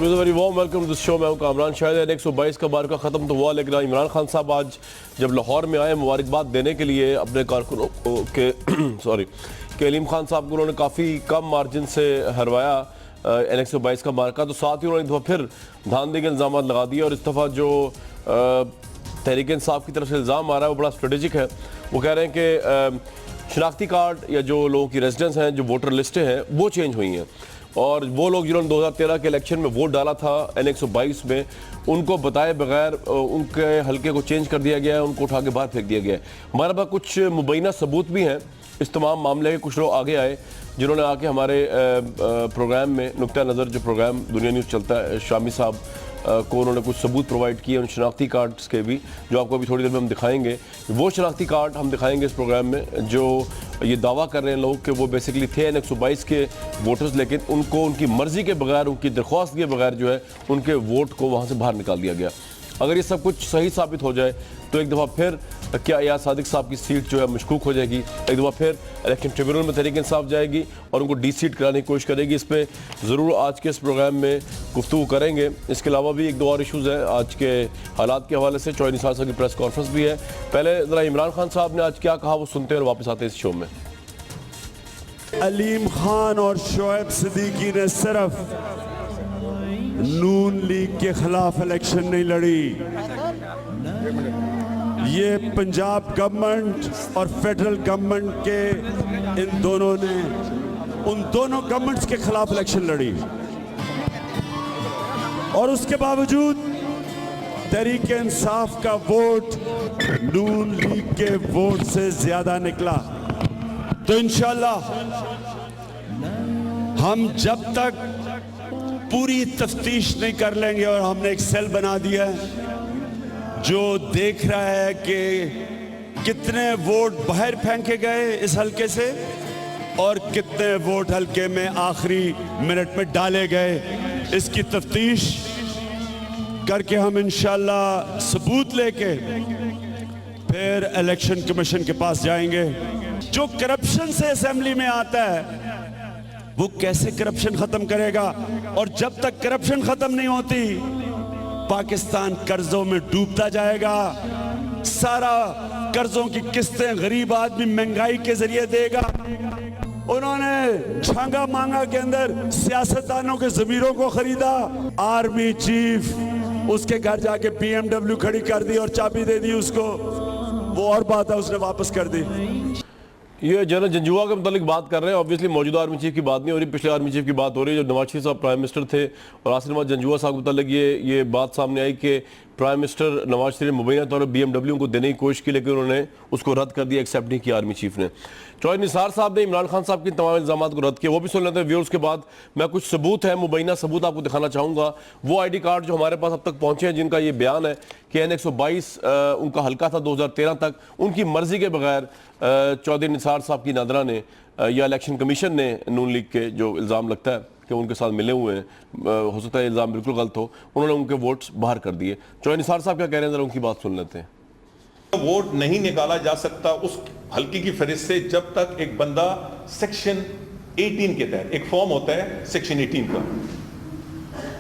Very warm welcome to this show. मैं हूं कामरान। शायद 122 का मार्का ख़त्म तो हुआ, लेकिन इमरान खान साहब आज जब लाहौर में आए मुबारकबाद देने के लिए अपने कारकुनों के कलीम खान साहब को उन्होंने काफ़ी कम मार्जिन से हरवाया N122 का मार्का। तो साथ ही उन्होंने एक दफ़ा फिर धांधली के इल्ज़ाम लगा दिए और इस दफ़ा जो तहरीक इंसाफ की तरफ से इल्ज़ाम आ रहा है वो बड़ा स्ट्रेटेजिक है। वो कह रहे हैं कि शनाख्ती कार्ड या जो लोगों की रेजिडेंस हैं, जो वोटर लिस्टें हैं, वो चेंज हुई हैं और वो लोग जिन्होंने 2013 के इलेक्शन में वोट डाला था N122 में, उनको बताए बगैर उनके हल्के को चेंज कर दिया गया है, उनको उठा के बाहर फेंक दिया गया है। हमारे पास कुछ मुबैना सबूत भी हैं इस तमाम मामले के। कुछ लोग आगे आए जिन्होंने आके हमारे प्रोग्राम में नुक्ता नज़र, जो प्रोग्राम दुनिया न्यूज़ चलता है, शामी साहब को उन्होंने कुछ सबूत प्रोवाइड किए उन शनाख्ती कार्ड्स के भी, जो आपको अभी थोड़ी देर में हम दिखाएंगे। वो शनाख्ती कार्ड हम दिखाएंगे इस प्रोग्राम में, जो ये दावा कर रहे हैं लोग कि वो बेसिकली थे N122 के वोटर्स, लेकिन उनको उनकी मर्ज़ी के बगैर, उनकी दरख्वास्त के बगैर जो है उनके वोट को वहाँ से बाहर निकाल दिया गया। अगर ये सब कुछ सही साबित हो जाए तो एक दफ़ा फिर क्या या सादिक साहब की सीट जो है मशकूक हो जाएगी। एक दफ़ा फिर इलेक्शन ट्रिब्यूनल में तहरीक इंसाफ जाएगी और उनको डी सीट कराने की कोशिश करेगी। इस पर ज़रूर आज के इस प्रोग्राम में गुफ्तगू करेंगे। इसके अलावा भी एक दो और इशूज़ हैं आज के हालात के हवाले से। चौधरी निसार साहब की प्रेस कॉन्फ्रेंस भी है। पहले ज़रा इमरान खान साहब ने आज क्या कहा वो सुनते हैं और वापस आते हैं इस शो में। अलीम खान और शोएब सिद्दीकी ने सिर्फ नून लीग के खिलाफ इलेक्शन नहीं लड़ी, ये पंजाब गवर्नमेंट और फेडरल गवर्नमेंट के इन दोनों ने उन दोनों गवर्नमेंट्स के खिलाफ इलेक्शन लड़ी और उसके बावजूद तहरीक इंसाफ का वोट नून लीग के वोट से ज्यादा निकला। तो इंशाल्लाह हम जब तक पूरी तफ्तीश नहीं कर लेंगे, और हमने एक सेल बना दिया है जो देख रहा है कि कितने वोट बाहर फेंके गए इस हल्के से और कितने वोट हल्के में आखिरी मिनट में डाले गए, इसकी तफ्तीश करके हम इंशाल्लाह सबूत लेके फिर इलेक्शन कमीशन के पास जाएंगे। जो करप्शन से असेंबली में आता है वो कैसे करप्शन खत्म करेगा, और जब तक करप्शन खत्म नहीं होती पाकिस्तान कर्जों में डूबता जाएगा। सारा कर्जों की किस्तें गरीब आदमी महंगाई के जरिए देगा। उन्होंने झांगा मांगा के अंदर सियासतदानों के जमीरों को खरीदा। आर्मी चीफ उसके घर जाके BMW खड़ी कर दी और चाबी दे दी उसको, वो और बात है, उसने वापस कर दी। ये जनरल जंजुआ के मुतालिक बात कर रहे हैं। ऑब्वियसली मौजूदा आर्मी चीफ की बात नहीं हो रही, पिछले आर्मी चीफ की बात हो रही है जो नवाज शरीफ साहब प्राइम मिनिस्टर थे। और आसिफ नवाज जंजुआ साहब के मुतालिक ये बात सामने आई कि प्राइम मिनिस्टर नवाज शरीफ ने मुबैना तौर पर BMW को देने की कोशिश की, लेकिन उन्होंने उसको रद्द कर दिया, एक्सेप्ट नहीं किया आर्मी चीफ ने। चौधरी निसार साहब ने इमरान खान साहब के तमाम इल्ज़ाम को रद्द किया, वो भी सुन लेते हैं व्यूअर्स के बाद। मैं कुछ सबूत है, मुबैना सबूत आपको दिखाना चाहूँगा। वो ID कार्ड जो हमारे पास अब तक पहुँचे हैं, जिनका ये बयान है कि N122 उनका हल्का था 2013 तक, उनकी मर्जी के बगैर चौधरी निसार साहब की नादरा ने या इलेक्शन कमीशन ने नून लीग के जो इल्ज़ाम लगता है कि उनके साथ मिले हुए हैं, हो सकता है इल्ज़ाम बिल्कुल गलत हो, उन्होंने उनके वोट्स बाहर कर दिए। चौधरी निसार साहब क्या कह रहे हैं, जरा उनकी बात सुन लेते हैं। वोट नहीं निकाला जा सकता उस हल्के की फहरिस्त से जब तक एक बंदा सेक्शन 18 के तहत, एक फॉर्म होता है सेक्शन 18 का,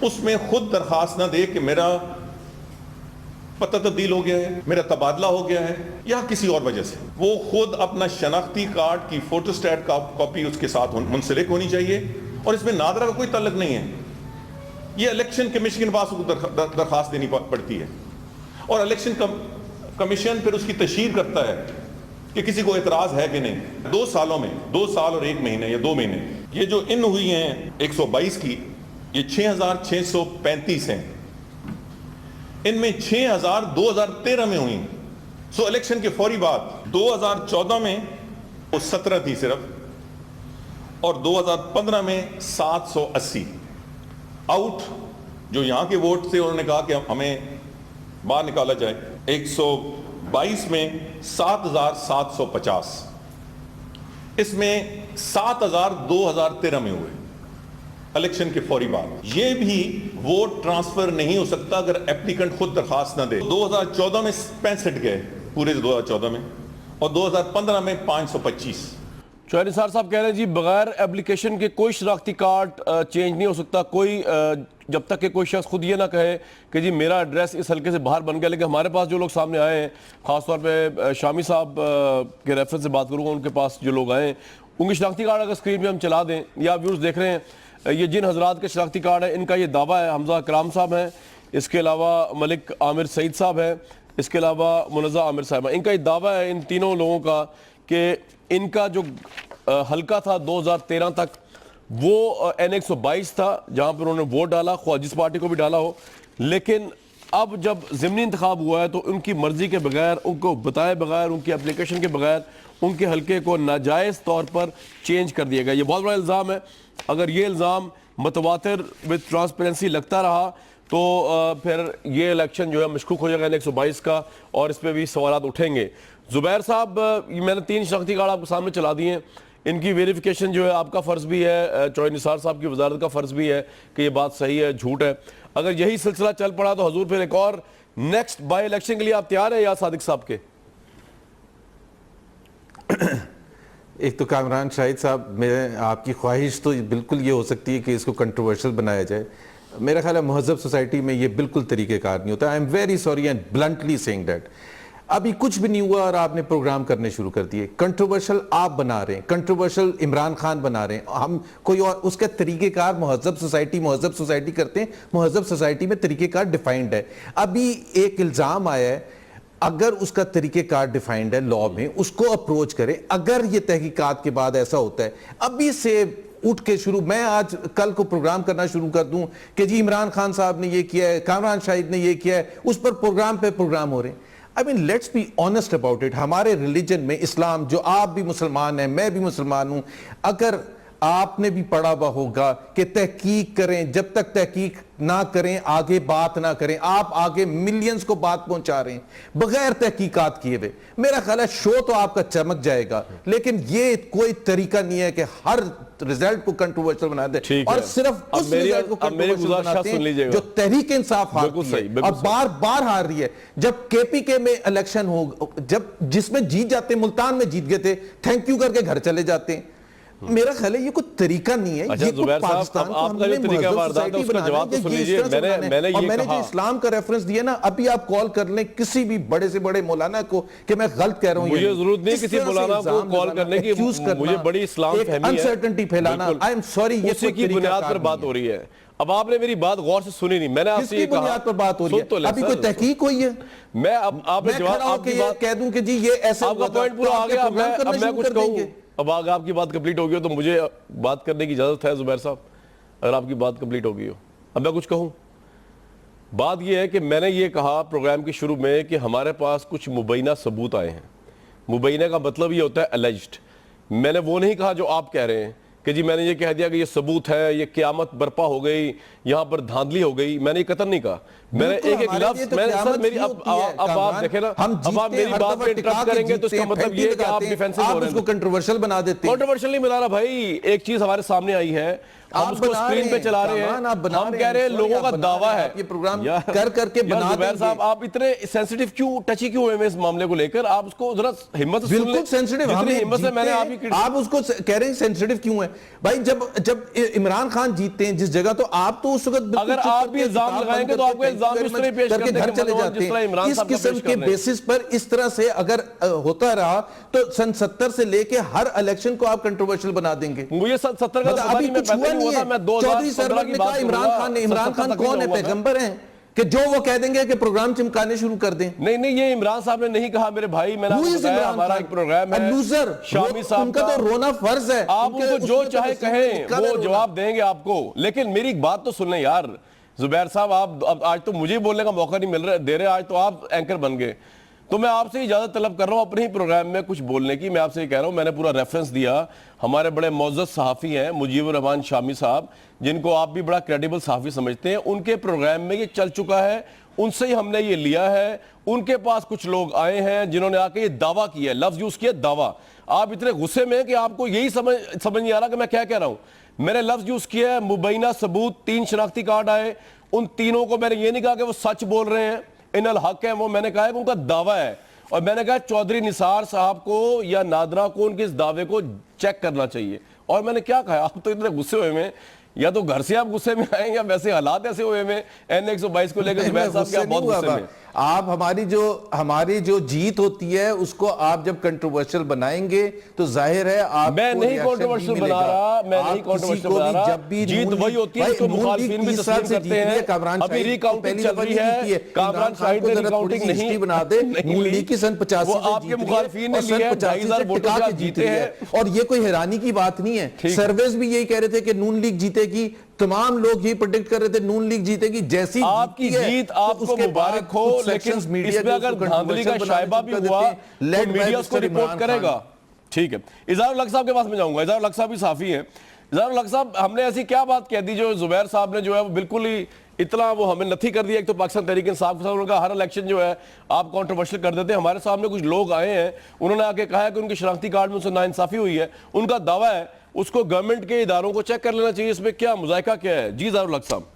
उसमें खुद दरखास्त ना दे कि मेरा पता तब्दील हो गया है, मेरा तबादला हो गया है या किसी और वजह से, वो खुद अपना शनाख्ती कार्ड की फोटोस्टेट का कॉपी उसके साथ मुंसलिक होनी चाहिए। और इसमें नादरा का कोई तल्लक नहीं है, ये इलेक्शन कमीशन के पास दरखास्त देनी पड़ती है और इलेक्शन कमीशन फिर उसकी तशहीर करता है कि किसी को एतराज है कि नहीं। 2 सालों में 2 साल और 1 महीने या 2 महीने, ये जो इन हुई हैं 122 की, ये 6635 हैं। इनमें 6000 2013 में हुई। सो इलेक्शन के फौरी बाद 2014 में वो 17 थी सिर्फ, और 2015 में 780 आउट जो यहां के वोट थे, उन्होंने कहा कि हमें बाहर निकाला जाए। 122 में 7750, इसमें 7000 2013 में हुए इलेक्शन के फौरी बाद। ये भी वोट ट्रांसफर नहीं हो सकता अगर एप्लीकेंट खुद दरखास्त ना दे। 2014 में 65 गए पूरे 2014 में, और 2015 में 525। चौधरी साहब कह रहे हैं जी बगैर एप्लीकेशन के कोई शनाख्ती कार्ड चेंज नहीं हो सकता, कोई जब तक कि कोई शख्स खुद ये ना कहे कि जी मेरा एड्रेस इस हल्के से बाहर बन गया। लेकिन हमारे पास जो लोग सामने आए हैं, खासतौर पे शामी साहब के रेफरेंस से बात करूँगा, उनके पास जो लोग आए हैं उनकी शनाख्ती कार्ड अगर स्क्रीन पर हम चला दें या व्यूज़ देख रहे हैं, ये जिन हजरात के शनाख्ती कार्ड है इनका ये दावा है। हमजा कराम साहब हैं, इसके अलावा मलिक आमिर सईद साहब हैं, इसके अलावा मुनज़्ज़ा आमिर साहब, इनका ये दावा है इन तीनों लोगों का कि इनका जो हल्का था 2013 तक वो N122 था जहां पर उन्होंने वोट डाला, ख्वाह जिस पार्टी को भी डाला हो। लेकिन अब जब ज़िमनी इंतखाब हुआ है तो उनकी मर्जी के बगैर, उनको बताए बगैर, उनकी एप्लीकेशन के बगैर उनके हल्के को नाजायज़ तौर पर चेंज कर दिया गया। ये बहुत बड़ा इल्ज़ाम है। अगर ये इल्ज़ाम मुतवातिर विद ट्रांसपेरेंसी लगता रहा तो फिर ये इलेक्शन जो है मशकूक हो जाएगा N122 का, और इस पर भी सवाल उठेंगे। ज़ुबैर साहब, मैंने 3 शनाख्ती कार्ड आपके सामने चला दिए हैं, इनकी वेरिफिकेशन जो है आपका फ़र्ज़ भी है, चौधरी निसार साहब की वजारत का फ़र्ज़ भी है कि ये बात सही है झूठ है। अगर यही सिलसिला चल पड़ा तो हजूर फिर एक और नेक्स्ट बाई इलेक्शन के लिए आप तैयार हैं या सादिक साहब के? एक तो कामरान शाहिद साहब, मैं आपकी ख्वाहिश तो बिल्कुल ये हो सकती है कि इसको कंट्रोवर्शियल बनाया जाए। मेरा ख्याल है महज़ब सोसाइटी में ये बिल्कुल तरीक़ेकार नहीं होता। I am very sorry and bluntly saying that. अभी कुछ भी नहीं हुआ और आपने प्रोग्राम करने शुरू कर दिए। कंट्रोवर्शियल आप बना रहे हैं, कंट्रोवर्शियल इमरान खान बना रहे हैं, हम कोई और उसका तरीक़ेकार महज़ब सोसाइटी करते हैं। महज़ब सोसाइटी में तरीक़ेकार डिफाइंड है। अभी एक इल्ज़ाम आया है, अगर उसका तरीक़ेकार डिफाइंड है लॉ में, उसको अप्रोच करें। अगर ये तहकीकात के बाद ऐसा होता है, अभी से उठ के शुरू, मैं आज कल को प्रोग्राम करना शुरू कर दूं कि जी इमरान खान साहब ने ये किया है, कामरान शाहिद ने ये किया है, उस पर प्रोग्राम पे प्रोग्राम हो रहे हैं। I mean let's be honest about it. हमारे रिलीजन में इस्लाम, जो आप भी मुसलमान हैं, मैं भी मुसलमान हूं, अगर आपने भी पढ़ा हुआ होगा कि तहकीक करें, जब तक तहकीक ना करें आगे बात ना करें। आप आगे मिलियंस को बात पहुंचा रहे हैं बगैर तहकीकात किए हुए। मेरा ख्याल है शो तो आपका चमक जाएगा, लेकिन ये कोई तरीका नहीं है कि हर रिजल्ट को कंट्रोवर्शियल बना दे और सिर्फ उस रिजल्ट को कंट्रोवर्शियल बनाते हैं जो तहरीक इंसाफ हारती है और बार बार हार रही है। जब केपीके में इलेक्शन हो, जब जिसमें जीत जाते हैं, मुल्तान में जीत गए थे, थैंक यू करके घर चले जाते हैं। मेरा ख्याल है ये कोई तरीका नहीं है। अच्छा, ये कोई पाकिस्तान को आपका जो तरीका वारदात है उसका जवाब तो सुन लीजिए। मैंने जो इस्लाम का रेफरेंस दिया ना, अभी आप कॉल कर लें किसी भी बड़े से बड़े मौलाना को कि मैं गलत कह रहा हूं। मुझे जरूरत नहीं किसी मौलाना को कॉल करने की, मुझे बड़ी इस्लाम फहमी है, अनसर्टेनिटी फैलाना। आई एम सॉरी, ये उसी की बुनियाद पर बात हो रही है। अब आपने मेरी बात गौर से सुनी नहीं, मैंने आपसे ये बुनियाद पर बात हो रही है, अभी कोई तहकीक हुई है? मैं अब आपने जवाब आपकी बात कह दूं कि जी ये ऐसा आपका पॉइंट पूरा आ गया। अब मैं कुछ कहूं, अब आगे आपकी बात कंप्लीट हो गई हो तो मुझे बात करने की इजाजत है जुबैर साहब, अगर आपकी बात कंप्लीट हो गई हो। अब मैं कुछ कहूं, बात यह है कि मैंने ये कहा प्रोग्राम के शुरू में कि हमारे पास कुछ मुबैना सबूत आए हैं। मुबैना का मतलब ये होता है एलिज्ड। मैंने वो नहीं कहा जो आप कह रहे हैं कि जी मैंने ये कह दिया कि ये सबूत है, ये क़यामत बर्पा हो गई, यहाँ पर धांधली हो गई। मैंने ये कतन नहीं कहा। मैंने एक एक लफ्ज, मैंने सर मेरी अब आप देखें ना, अब आप मेरी बात पे इंटरप्ट करेंगे तो इसका मतलब ये है कि आप डिफेंसिव हो रहे हैं, उसको कंट्रोवर्शियल बना देते हैं। कंट्रोवर्शियल नहीं बना रहा भाई। एक चीज हमारे सामने आई है, हम उसको स्क्रीन पे चला रहे हैं, हम कह रहे हैं लोगों का दावा है। ये प्रोग्राम कर करके बना जुबैर साहब, आप इतने सेंसिटिव क्यों, टची क्यों हुए इस मामले को लेकर? आप उसको जरा हिम्मत से सुन लें। बिल्कुल सेंसिटिव, हिम्मत से मैंने आप उसको कह रहे हैं सेंसिटिव क्यों है भाई? जब इमरान खान जीतते हैं जिस जगह, तो आप तो उस वक्त अगर आप भी इल्जाम लगाएंगे तो आपको इल्जाम इस तरह पेश करके घर चले जाते हैं। इस किस्म के बेसिस पर इस तरह से अगर होता रहा तो सन 70 से लेके हर इलेक्शन को आप कंट्रोवर्शियल बना देंगे। मुझे 70 का अभी कुछ हुआ नहीं है। चौधरी सरवर ने कहा इमरान खान कौन है? पैगंबर हैं कि जो वो कह देंगे कि प्रोग्राम चिमकाने शुरू कर दें। नहीं, ये इमरान साहब ने नहीं कहा मेरे भाई। मैंने आपको बताया हमारा एक प्रोग्राम है लूजर शामी साहब उनका तो रोना फर्ज है। आप उनको जो चाहे कहें वो जवाब देंगे आपको, लेकिन मेरी बात तो सुन लें यार। जुबैर साहब, आप आज तो मुझे बोलने का मौका नहीं दे रहे, आज तो आप एंकर बन गए। तो मैं आपसे इजाजत तलब कर रहा हूं अपने ही प्रोग्राम में कुछ बोलने की। मैं आपसे ये कह रहा हूं, मैंने पूरा रेफरेंस दिया। हमारे बड़े मौजूद सहाफ़ी हैं मुजीबुर रहमान शामी साहब, जिनको आप भी बड़ा क्रेडिबल सहाफ़ी समझते हैं, उनके प्रोग्राम में ये चल चुका है, उनसे ही हमने ये लिया है। उनके पास कुछ लोग आए हैं जिन्होंने आके ये दावा किया, लफ्ज यूज किया दावा। आप इतने गुस्से में कि आपको यही समझ नहीं आ रहा कि मैं क्या कह रहा हूं। मैंने लफ्ज यूज किया है मुबैना सबूत, 3 शनाख्ती कार्ड आए, उन तीनों को मैंने ये नहीं कहा कि वो सच बोल रहे हैं, इनल हक है, वो मैंने कहा है कि उनका दावा है। और मैंने कहा चौधरी निसार साहब को या नादरा को उनके इस दावे को चेक करना चाहिए। और मैंने क्या कहा, आप तो इतने गुस्से हुए में, या तो घर से आप गुस्से में आए या वैसे हालात ऐसे हुए में N122 को लेकर जुबैर साहब क्या बहुत गुस्से में। आप हमारी जो जीत होती है उसको आप जब कंट्रोवर्शियल बनाएंगे तो जाहिर है आप मैं नहीं कंट्रोवर्शियल बना रहा, मैं नहीं कंट्रोवर्शियल बना रहा। जब भी जीत वही होती है तो मुखालिफिन भी तस्लीम करते हैं। अभी रिकाउंटिंग चल रही है, कामरान शाहिद ने रिकाउंटिंग नहीं बना दे, नून लीग की सन 85 वो आपके मुखालिफिन ने लिया 2,500 वोटों से जीते हैं। और ये कोई हैरानी की बात नहीं है। सर्वेस भी यही कह रहे थे कि नून लीग जीतेगी, तमाम लोग ये प्रेडिक्ट कर रहे थे नून लीग जीतेगी। जैसी आपकी जीत आपको मुबारक हो, लेकिन इसमें अगर धांधली का शायबा भी हुआ तो मीडिया उसको रिपोर्ट करेगा। ठीक है, इजहारुल हक साहब के पास में जाऊंगा। इजहारुल हक साहब भी साफी है। इजहारुल हक साहब, हमने ऐसी क्या बात कह दी जो जुबैर साहब ने जो है वो बिल्कुल ही इतना वो हमें नथी कर दिया। एक तो पाकिस्तान तहरीक इंसाफ के साथ उनका हर इलेक्शन जो है आप कंट्रोवर्शियल कर देते हैं। हमारे सामने कुछ लोग आए हैं, उन्होंने आके कहा है कि उनके शनाख्ती कार्ड में उनसे नाइंसाफी हुई है। उनका दावा है उसको गवर्नमेंट के इदारों को चेक कर लेना चाहिए। इसमें क्या मुज़ायका क्या है? जी इजहारुल हक साहब।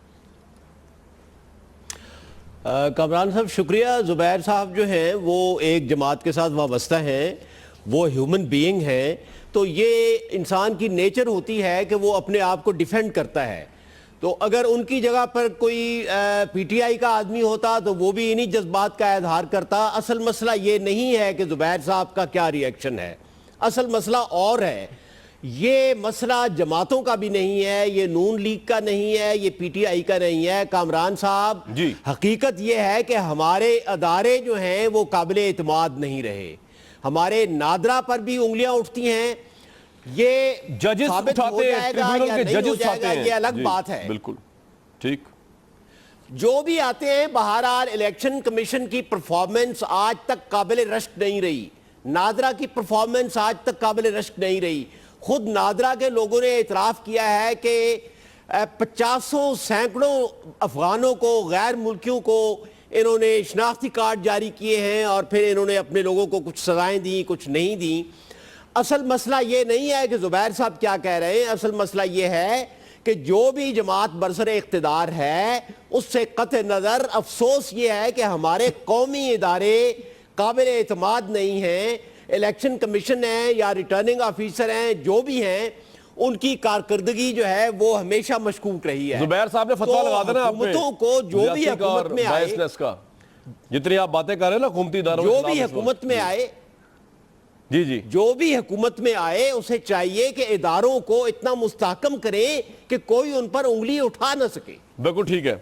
कमरान साहब शुक्रिया। ज़ुबैर साहब जो हैं वो एक जमात के साथ वाबस्ता हैं, वो ह्यूमन बीइंग हैं, तो ये इंसान की नेचर होती है कि वो अपने आप को डिफेंड करता है। तो अगर उनकी जगह पर कोई पीटीआई का आदमी होता तो वो भी इन्हीं जज्बात का इजहार करता। असल मसला ये नहीं है कि ज़ुबैर साहब का क्या रिएक्शन है, असल मसला और है। ये मसला जमातों का भी नहीं है, ये नून लीग का नहीं है, ये पीटीआई का नहीं है। कामरान साहब, हकीकत ये है कि हमारे अदारे जो हैं वो काबिल एतमाद नहीं रहे। हमारे नादरा पर भी उंगलियां उठती हैं, ये जजेस उठाते हैं, ट्रिब्यूनल के जजेस उठाते हैं, ये अलग बात है। बिल्कुल ठीक। जो भी आते हैं, बहरहाल इलेक्शन कमीशन की परफॉर्मेंस आज तक काबिल रश्क नहीं रही, नादरा की परफॉर्मेंस आज तक काबिल रश्क नहीं रही। खुद नादरा के लोगों ने इतराफ़ किया है कि 50 सैकड़ों अफगानों को, गैर मुल्कियों को इन्होंने शनाख्ती कार्ड जारी किए हैं और फिर इन्होंने अपने लोगों को कुछ सजाएं दी, कुछ नहीं दी। असल मसला ये नहीं है कि ज़ुबैर साहब क्या कह रहे हैं, असल मसला ये है कि जो भी जमात बरसर इख्तिदार है उससे कतई नज़र अफसोस ये है कि हमारे कौमी इदारे काबिल एतमाद नहीं हैं। इलेक्शन कमीशन है या रिटर्निंग ऑफिसर हैं, जो भी हैं, उनकी कारकर्दगी जो है वो हमेशा मशकूक रही है। ज़ुबैर साहब ने फतवा लगा देना हुकूमतों को, जो भी हुकूमत में आए, जितनी आप बातें कर रहे हैं ना हुकूमती इदारों, जो भी हुकूमत में आए, जी जो भी हुकूमत में आए उसे चाहिए कि इदारों को इतना मुस्तहकम करें कि कोई उन पर उंगली उठा ना सके। बिल्कुल ठीक है,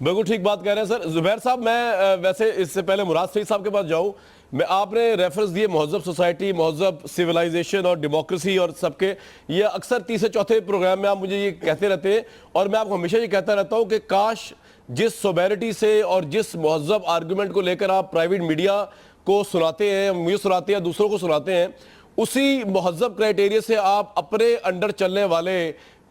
बिल्कुल ठीक बात कह रहे हैं सर। ज़ुबैर साहब, मैं वैसे इससे पहले मुराद सईद साहब के पास जाऊं, मैं आपने रेफरेंस दिए महज़ब सोसाइटी, महज़ब सिविलाइजेशन और डेमोक्रेसी और सबके, ये अक्सर तीसरे चौथे प्रोग्राम में आप मुझे ये कहते रहते हैं और मैं आपको हमेशा ये कहता रहता हूँ कि काश जिस सोबैरिटी से और जिस महज़ब आर्गूमेंट को लेकर आप प्राइवेट मीडिया को सुनाते हैं, मुझे सुनाते हैं, दूसरों को सुनाते हैं, उसी महज़ब क्राइटेरिया से आप अपने अंडर चलने वाले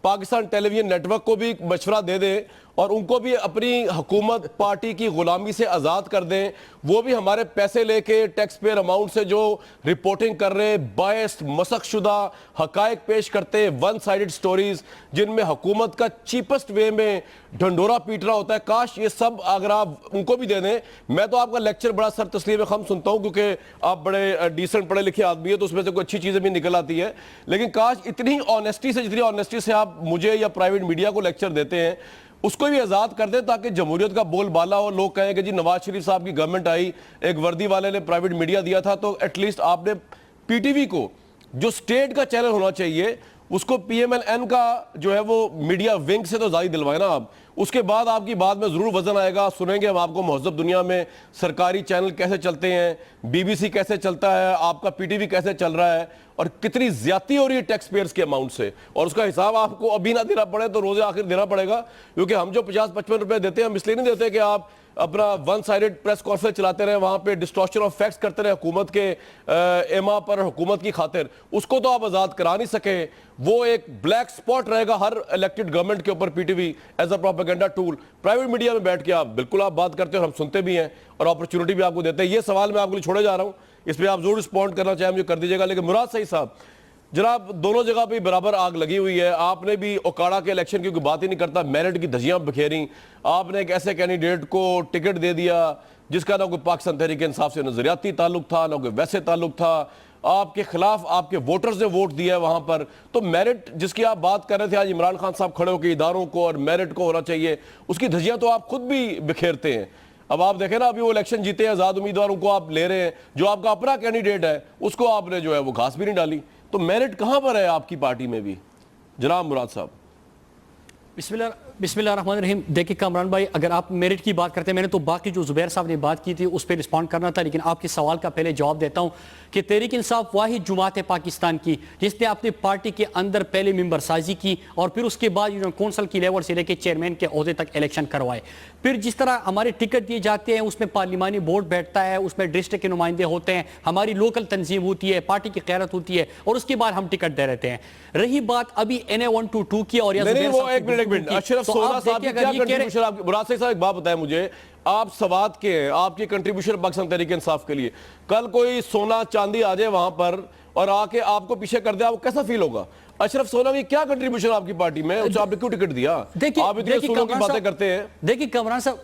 पाकिस्तान टेलीविजन नेटवर्क को भी मशवरा दे दें और उनको भी अपनी हुकूमत पार्टी की गुलामी से आज़ाद कर दें। वो भी हमारे पैसे लेके टैक्स पेयर अमाउंट से जो रिपोर्टिंग कर रहे, बायस्ड, मसकशुदा हकायक पेश करते, वन साइडेड स्टोरीज जिनमें हुकूमत का चीपेस्ट वे में ढंडोरा पीट रहा होता है, काश ये सब अगर आप उनको भी दे दें। मैं तो आपका लेक्चर बड़ा सर तस्लीम खम सुनता हूँ क्योंकि आप बड़े डिसेंट पढ़े लिखे आदमी है, तो उसमें से कोई अच्छी चीज़ें भी निकल आती है, लेकिन काश इतनी ऑनेस्टी से, जितनी ऑनेस्टी से आप मुझे या प्राइवेट मीडिया को लेक्चर देते हैं उसको भी आज़ाद कर दें ताकि जमहूरियत का बोलबाला हो। लोग कहें कि जी नवाज शरीफ साहब की गवर्नमेंट आई, एक वर्दी वाले ने प्राइवेट मीडिया दिया था, तो एटलीस्ट आपने पीटीवी को, जो स्टेट का चैनल होना चाहिए, उसको पीएमएलएन का जो है वो मीडिया विंग से तो जारी दिलवाए ना आप। उसके बाद आपकी बात में ज़रूर वजन आएगा, सुनेंगे हम आपको महज़ब दुनिया में सरकारी चैनल कैसे चलते हैं, बीबीसी कैसे चलता है, आपका पीटीवी कैसे चल रहा है और कितनी ज्यादती हो रही है टैक्स पेयर्स के अमाउंट से, और उसका हिसाब आपको अभी ना देना पड़े तो रोज़े आखिर देना पड़ेगा। क्योंकि हम जो 50-55 रुपए देते हैं, हम इसलिए नहीं देते कि आप अपना वन साइडेड प्रेस कॉन्फ्रेंस चलाते रहे, वहां पे डिस्टॉर्शन ऑफ फैक्ट्स करते रहे हुकूमत के एमा पर, हुकूमत की खातिर, उसको तो आप आज़ाद करा नहीं सके। वो एक ब्लैक स्पॉट रहेगा हर इलेक्टेड गवर्नमेंट के ऊपर, PTV as a propaganda tool. Private media में बैठ के आप बिल्कुल आप बात करते हो और हम सुनते भी हैं और अपॉर्चुनिटी भी आपको देते हैं। ये सवाल मैं आपके लिए छोड़े जा रहा हूँ, इस पर आप जरूर रिस्पॉन्ड करना चाहें मुझे कर दीजिएगा। लेकिन मुराद सईद साहब, जनाब दोनों जगह पे बराबर आग लगी हुई है। आपने भी ओकाड़ा के इलेक्शन की कोई बात ही नहीं करता, मेरिट की धज्जियां बिखेरी, आपने एक ऐसे कैंडिडेट को टिकट दे दिया जिसका ना कोई पाकिस्तान तहरीक इंसाफ से नजरियाती ताल्लुक था, ना कोई वैसे ताल्लुक था, आपके खिलाफ आपके वोटर्स ने वोट दिया है वहां पर। तो मेरिट जिसकी आप बात कर रहे थे, आज इमरान खान साहब खड़े होकर इदारों को और मेरिट को होना चाहिए, उसकी धज्जियां तो आप खुद भी बिखेरते हैं। अब आप देखें ना, अभी वो इलेक्शन जीते हैं, आजाद उम्मीदवारों को आप ले रहे हैं, जो आपका अपना कैंडिडेट है उसको आपने जो है वो घास भी नहीं डाली। तो मेरिट कहां पर है आपकी पार्टी में भी, जनाब मुराद साहब? बिस्मिल्लाहिर्रहमानिर्रहीम। देखिए कामरान भाई, अगर आप मेरिट की बात करते हैं, मैंने तो बाकी जो जुबैर साहब ने बात की थी उस पर रिस्पॉन्ड करना था, लेकिन आपके सवाल का पहले जवाब देता हूं कि तहरीक इंसाफ वाहिद जुमात है पाकिस्तान की जिसने अपनी पार्टी के अंदर पहले मेंबर साजी की और फिर उसके बाद यूनियन कौंसिल की लेवल से लेकर चेयरमैन के ओहदे तक इलेक्शन करवाए। फिर जिस तरह हमारे टिकट दिए जाते हैं उसमें पार्लिमानी बोर्ड बैठता है, उसमें डिस्ट्रिक्ट के नुमाइंदे होते हैं, हमारी लोकल तंजीम होती है, पार्टी की क़यादत होती है और उसके बाद हम टिकट दे रहते हैं। रही बात अभी NA-122 की और अशरफ सोना साहब की क्या कंट्रीब्यूशन, आप मुराद साहब एक बात बताएं मुझे, आप सवात के हैं, आपकी कंट्रीब्यूशन पाकिस्तान तहरीक इंसाफ के लिए, कल कोई सोना चांदी आ जाए वहां पर और आके आपको पीछे कर दे, आपको कैसा फील होगा? अशरफ सोना की क्या कंट्रीब्यूशन आपकी पार्टी में, उसे आपने क्यों टिकट दिया? आप इतने असूलों की बातें करते हैं। देखिए कमरान साहब